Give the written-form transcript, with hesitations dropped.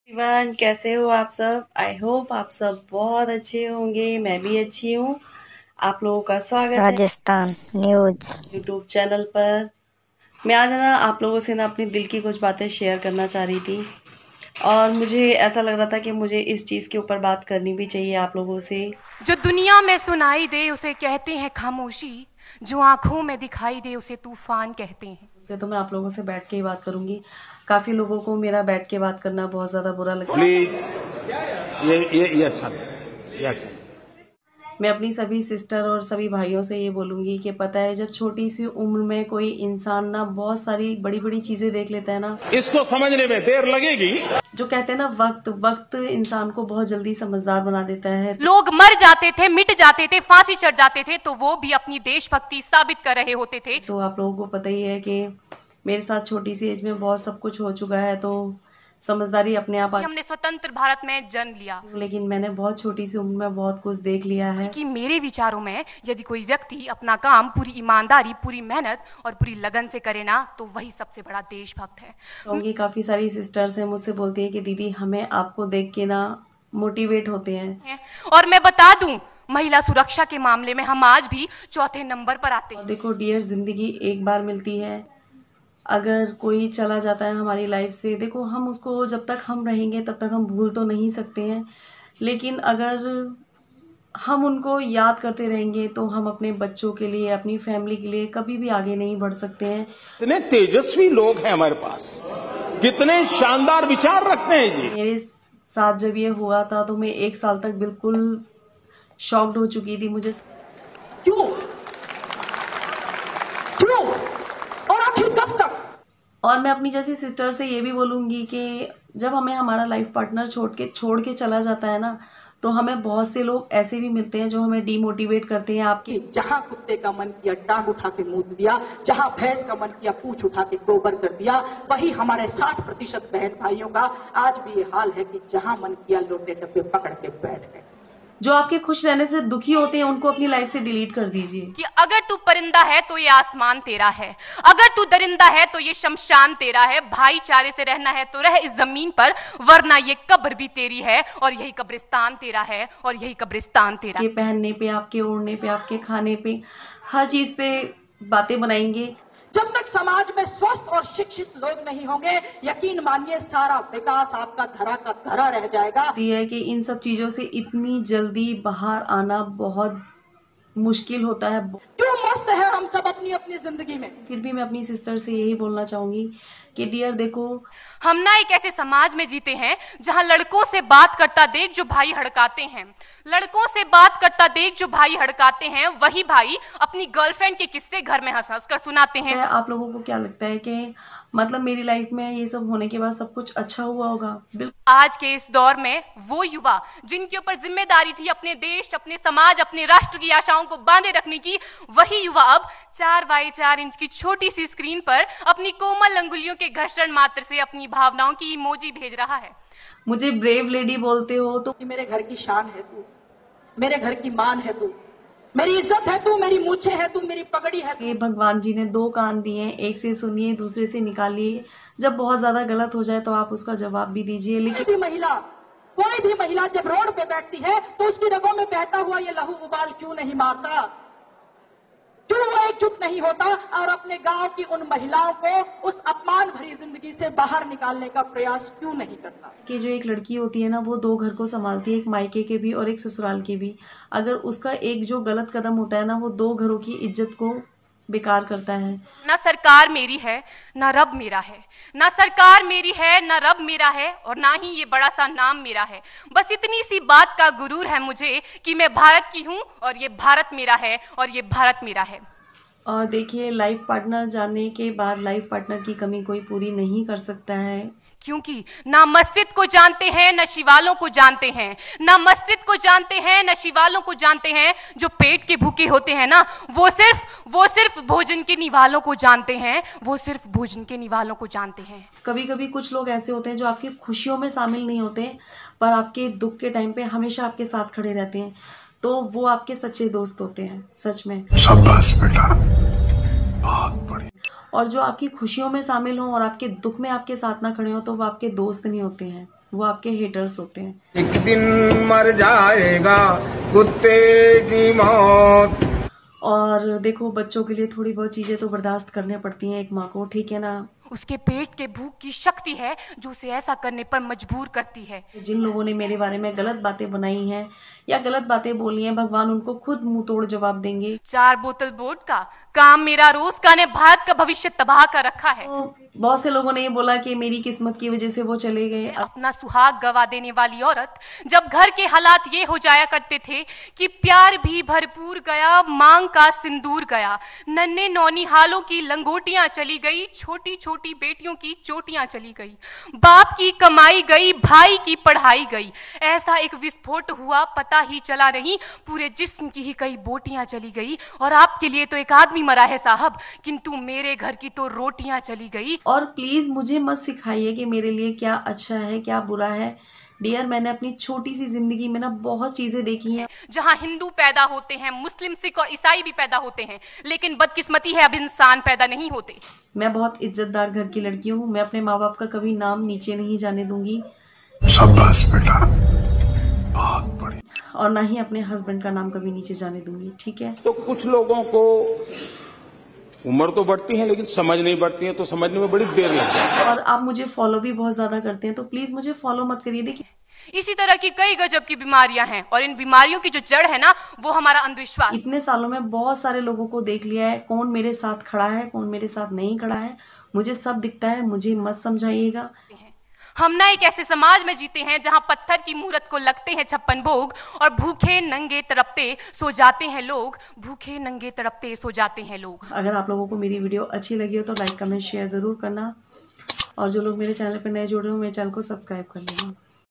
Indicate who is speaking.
Speaker 1: Everyone, कैसे हो आप सब। आई होप आप सब बहुत अच्छे होंगे। मैं भी अच्छी हूँ। आप लोगों का स्वागत है
Speaker 2: राजस्थान न्यूज
Speaker 1: यूट्यूब चैनल पर। मैं आज ना आप लोगों से ना अपनी दिल की कुछ बातें शेयर करना चाह रही थी, और मुझे ऐसा लग रहा था कि मुझे इस चीज़ के ऊपर बात करनी भी चाहिए आप लोगों से।
Speaker 3: जो दुनिया में सुनाई दे उसे कहते हैं खामोशी, जो आंखों में दिखाई दे उसे तूफान कहते हैं।
Speaker 1: से तो मैं आप लोगों से बैठ के ही बात करूंगी। काफ़ी लोगों को मेरा बैठ के बात करना बहुत ज़्यादा बुरा लगता है।
Speaker 4: प्लीज ये अच्छा नहीं, ये अच्छा नहीं।
Speaker 1: मैं अपनी सभी सिस्टर और सभी भाइयों से ये बोलूँगी कि पता है, जब छोटी सी उम्र में कोई इंसान ना बहुत सारी बड़ी बड़ी चीज़ें देख लेता है ना,
Speaker 4: इसको समझने में देर लगेगी।
Speaker 1: जो कहते हैं ना, वक्त वक्त इंसान को बहुत जल्दी समझदार बना देता है।
Speaker 3: लोग मर जाते थे, मिट जाते थे, फांसी चढ़ जाते थे, तो वो भी अपनी देशभक्ति साबित कर रहे होते थे।
Speaker 1: तो आप लोगों को पता ही है कि मेरे साथ छोटी सी एज में बहुत सब कुछ हो चुका है, तो समझदारी अपने आप
Speaker 3: हमने स्वतंत्र भारत में जन्म लिया,
Speaker 1: लेकिन मैंने बहुत छोटी सी उम्र में बहुत कुछ देख लिया है।
Speaker 3: कि मेरे विचारों में यदि कोई व्यक्ति अपना काम पूरी ईमानदारी, पूरी मेहनत और पूरी लगन से करे ना, तो वही सबसे बड़ा देशभक्त है।
Speaker 1: क्योंकि काफ़ी सारी सिस्टर्स हैं मुझसे बोलती है कि दीदी, हमें आपको देख के ना मोटिवेट होते हैं।
Speaker 3: और मैं बता दूं, महिला सुरक्षा के मामले में हम आज भी चौथे नंबर पर आते हैं।
Speaker 1: देखो डियर, जिंदगी एक बार मिलती है। अगर कोई चला जाता है हमारी लाइफ से, देखो हम उसको जब तक हम रहेंगे तब तक हम भूल तो नहीं सकते हैं, लेकिन अगर हम उनको याद करते रहेंगे तो हम अपने बच्चों के लिए, अपनी फैमिली के लिए कभी भी आगे नहीं बढ़ सकते हैं।
Speaker 4: कितने तेजस्वी लोग हैं हमारे पास, कितने शानदार विचार रखते हैं जी।
Speaker 1: मेरे साथ जब ये हुआ था तो मैं 1 साल तक बिल्कुल शॉक्ड हो चुकी थी। मुझे
Speaker 5: क्यों क्यों और आखिर कब तक?
Speaker 1: और मैं अपनी जैसी सिस्टर से ये भी बोलूँगी कि जब हमें हमारा लाइफ पार्टनर छोड़ के चला जाता है ना, तो हमें बहुत से लोग ऐसे भी मिलते हैं जो हमें डीमोटिवेट करते हैं। आपके
Speaker 5: जहां कुत्ते का मन किया टांग उठा के मूत दिया, जहां भैंस का मन किया पूंछ उठा के गोबर कर दिया, वही हमारे 60% बहन भाइयों का आज भी ये हाल है कि जहां मन किया लोटे डब्बे पकड़ के बैठ गए।
Speaker 1: जो आपके खुश रहने से दुखी होते हैं उनको अपनी लाइफ से डिलीट कर दीजिए।
Speaker 3: कि अगर तू परिंदा है तो ये आसमान तेरा है, अगर तू दरिंदा है तो ये शमशान तेरा है। भाईचारे से रहना है तो रह इस जमीन पर, वरना ये कब्र भी तेरी है और यही कब्रिस्तान तेरा है और यही कब्रिस्तान तेरा।
Speaker 1: आपके पहनने पे, आपके ओढ़ने पे, आपके खाने पे, हर चीज पे बातें बनाएंगे।
Speaker 5: जब तक समाज में स्वस्थ और शिक्षित लोग नहीं होंगे, यकीन मानिए सारा विकास आपका धरा का धरा रह जाएगा।
Speaker 1: है कि इन सब चीजों से इतनी जल्दी बाहर आना बहुत मुश्किल होता है।
Speaker 5: क्यों मस्त है हम सब अपनी अपनी जिंदगी में।
Speaker 1: फिर भी मैं अपनी सिस्टर से यही बोलना चाहूंगी कि डियर देखो,
Speaker 3: हम ना एक ऐसे समाज में जीते हैं जहां लड़कों से बात करता देख जो भाई हड़काते हैं, लड़कों से बात करता देख जो भाई हड़काते हैं, वही भाई अपनी गर्लफ्रेंड के किस्से घर में हंस हंस कर सुनाते हैं।
Speaker 1: आप लोगों को क्या लगता है कि मतलब मेरी लाइफ में ये सब होने के बाद सब कुछ अच्छा हुआ होगा? बिल्कुल।
Speaker 3: आज के इस दौर में वो युवा जिनके ऊपर जिम्मेदारी थी अपने देश, अपने समाज, अपने राष्ट्र की आशाओं को बांधे रखने की, वही युवा अब 4x4 इंच की छोटी सी स्क्रीन पर अपनी कोमल अंगुलियों के घर्षण मात्र से अपनी भावनाओं की इमोजी भेज रहा है।
Speaker 1: मुझे ब्रेव लेडी बोलते हो तो
Speaker 5: मेरे घर की शान है तू, मेरे घर की मान है तू, मेरी इज्जत है तू, मेरी मूछे है तू, मेरी पगड़ी है तू।
Speaker 1: भगवान जी ने 2 कान दिए हैं, एक से सुनिए दूसरे से निकालिए। जब बहुत ज्यादा गलत हो जाए तो आप उसका जवाब भी दीजिए। लेकिन
Speaker 5: कोई भी महिला जब रोड पे बैठती है तो उसकी रगों में बहता हुआ ये लहू उबाल क्यों नहीं मारता? क्यों वो एकजुट नहीं होता और अपने गांव की उन महिलाओं को उस अपमान भरी जिंदगी से बाहर निकालने का प्रयास क्यों नहीं करता?
Speaker 1: कि जो एक लड़की होती है ना, वो 2 घर को संभालती है, एक मायके के भी और एक ससुराल के भी। अगर उसका एक जो गलत कदम होता है ना, वो 2 घरों की इज्जत को बेकार करता है।
Speaker 3: ना सरकार मेरी है, ना रब मेरा है, ना सरकार मेरी है, ना रब मेरा है, और ना ही ये बड़ा सा नाम मेरा है। बस इतनी सी बात का गुरूर है मुझे कि मैं भारत की हूँ और ये भारत मेरा है और ये भारत मेरा है।
Speaker 1: और देखिए, लाइफ पार्टनर जाने के बाद लाइफ पार्टनर की कमी कोई पूरी नहीं कर सकता है।
Speaker 3: क्योंकि ना मस्जिद को जानते हैं, ना शिवालों को जानते हैं, ना मस्जिद को जानते हैं, ना शिवालों को जानते हैं। जो पेट के भूखे होते हैं ना, वो सिर्फ भोजन के निवालों को जानते हैं, वो सिर्फ भोजन के निवालों को जानते हैं।
Speaker 1: कभी कभी कुछ लोग ऐसे होते हैं जो आपकी खुशियों में शामिल नहीं होते, पर आपके दुख के टाइम पे हमेशा आपके साथ खड़े रहते हैं, तो वो आपके सच्चे दोस्त होते हैं। सच में
Speaker 6: शाबाश बेटा, बहुत बढ़िया।
Speaker 1: और जो आपकी खुशियों में शामिल हों और आपके दुख में आपके साथ ना खड़े हों, तो वो आपके दोस्त नहीं होते हैं। वो आपके हेटर्स होते हैं।
Speaker 2: एक दिन मर जाएगा कुत्ते की मौत।
Speaker 1: और देखो, बच्चों के लिए थोड़ी बहुत चीजें तो बर्दाश्त करने पड़ती हैं एक माँ को, ठीक है ना।
Speaker 3: उसके पेट के भूख की शक्ति है जो उसे ऐसा करने पर मजबूर करती है।
Speaker 1: जिन लोगों ने मेरे बारे में गलत बातें बनाई हैं या गलत बातें बोली हैं, भगवान उनको खुद मुंह तोड़ जवाब देंगे।
Speaker 3: 4 बोतल वोट का काम मेरा रोज का ने भारत का भविष्य तबाह कर रखा है।
Speaker 1: तो बहुत से लोगों ने ये बोला कि मेरी किस्मत की वजह से वो चले गए।
Speaker 3: अपना सुहाग गवा देने वाली औरत, जब घर के हालात ये हो जाया करते थे कि प्यार भी भरपूर गया, मांग का सिंदूर गया, नन्हे नौनिहालों की लंगोटियां चली गई, छोटी छोटी बेटियों की चोटियां चली गई, बाप की कमाई गई, भाई की पढ़ाई गई, ऐसा एक विस्फोट हुआ पता ही चला नहीं, पूरे जिस्म की ही कई बोटियां चली गई। और आपके लिए तो एक आदमी मरा है साहब, किंतु मेरे घर की तो रोटियां चली गई।
Speaker 1: और प्लीज मुझे मत सिखाइए कि मेरे लिए क्या अच्छा है क्या बुरा है। डियर, मैंने अपनी छोटी सी जिंदगी में ना बहुत चीजें देखी हैं।
Speaker 3: जहां हिंदू पैदा होते हैं, मुस्लिम, सिख और ईसाई भी पैदा होते हैं, लेकिन बदकिस्मती है अब इंसान पैदा नहीं होते।
Speaker 1: मैं बहुत इज्जतदार घर की लड़की हूँ, मैं अपने माँ बाप का कभी नाम नीचे नहीं जाने दूंगी।
Speaker 6: शाबाश बेटा, बहुत बढ़िया।
Speaker 1: और ना ही अपने हस्बैंड का नाम कभी नीचे जाने दूंगी, ठीक है।
Speaker 4: तो कुछ लोगों को उम्र तो बढ़ती है लेकिन समझ नहीं बढ़ती है, तो समझने में बड़ी देर लग जाती है।
Speaker 1: और आप मुझे फॉलो भी बहुत ज्यादा करते हैं, तो प्लीज मुझे फॉलो मत करिए। देखिए,
Speaker 3: इसी तरह की कई गजब की बीमारियां हैं और इन बीमारियों की जो जड़ है ना, वो हमारा अंधविश्वास।
Speaker 1: इतने सालों में बहुत सारे लोगों को देख लिया है, कौन मेरे साथ खड़ा है कौन मेरे साथ नहीं खड़ा है, मुझे सब दिखता है, मुझे मत समझाइएगा।
Speaker 3: हम ना एक ऐसे समाज में जीते हैं जहां पत्थर की मूरत को लगते हैं 56 भोग और भूखे नंगे तड़पते सो जाते हैं लोग, भूखे नंगे तड़पते सो जाते हैं लोग।
Speaker 1: अगर आप लोगों को मेरी वीडियो अच्छी लगी हो तो लाइक कमेंट शेयर जरूर करना, और जो लोग मेरे चैनल पर नए जुड़ रहे हो मेरे चैनल को सब्सक्राइब कर लेना।